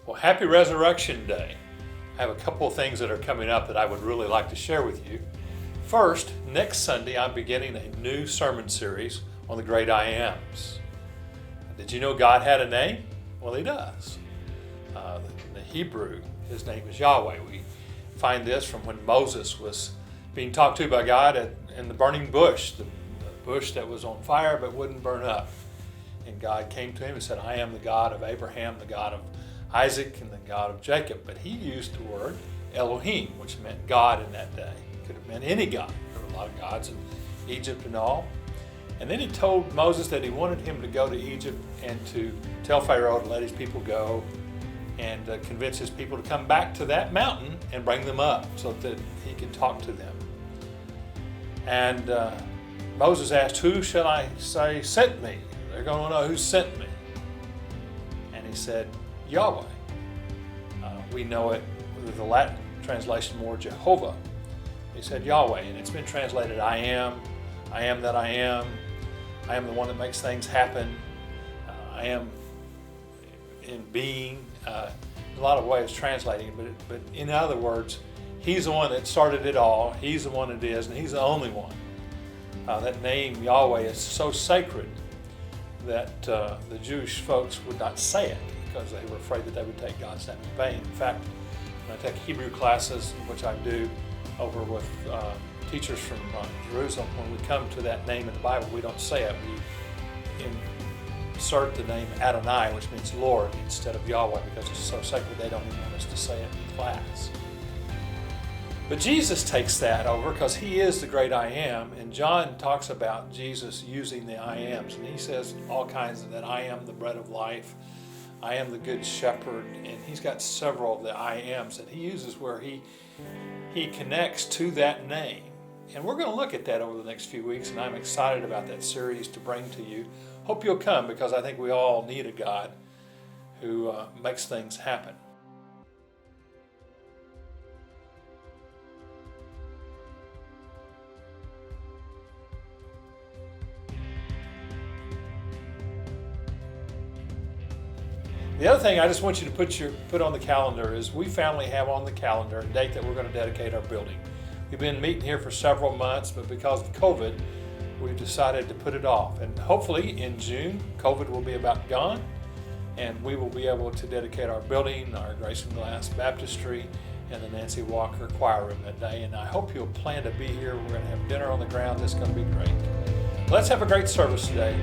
Well, happy Resurrection Day. I have a couple of things that are coming up that I would really like to share with you. First, next Sunday, I'm beginning a new sermon series on the great I Ams. Did you know God had a name? Well, He does. The Hebrew, His name is Yahweh. We find this from when Moses was being talked to by God in the burning bush, the bush that was on fire but wouldn't burn up. And God came to him and said, I am the God of Abraham, the God of Isaac, and the God of Jacob. But he used the word Elohim, which meant God in that day. It could have meant any God. There were a lot of gods in Egypt and all. And then he told Moses that he wanted him to go to Egypt and to tell Pharaoh to let his people go and convince his people to come back to that mountain and bring them up so that he could talk to them. And Moses asked, who shall I say sent me? They're going to know who sent me. And he said, Yahweh. We know it with the Latin translation more Jehovah. He said Yahweh, and it's been translated I am that I am the one that makes things happen, I am in being. A lot of ways translating, but in other words, He's the one that started it all, He's the one that is, and He's the only one. That name Yahweh is so sacred that the Jewish folks would not say it because they were afraid that they would take God's name in vain. In fact, when I take Hebrew classes, which I do over with teachers from Jerusalem, when we come to that name in the Bible, we don't say it. We insert the name Adonai, which means Lord, instead of Yahweh, because it's so sacred they don't even want us to say it in class. But Jesus takes that over because He is the great I Am, and John talks about Jesus using the I Ams, and he says all kinds of that. I am the bread of life, I am the good shepherd, and he's got several of the I Ams that he uses where he connects to that name. And we're going to look at that over the next few weeks, and I'm excited about that series to bring to you. Hope you'll come because I think we all need a God who makes things happen. The other thing I just want you to put on the calendar is we family have on the calendar a date that we're going to dedicate our building. We've been meeting here for several months, but because of COVID, we've decided to put it off. And hopefully in June, COVID will be about gone, and we will be able to dedicate our building, our Grace and Glass Baptistry, and the Nancy Walker Choir Room that day. And I hope you'll plan to be here. We're going to have dinner on the ground. It's going to be great. Let's have a great service today.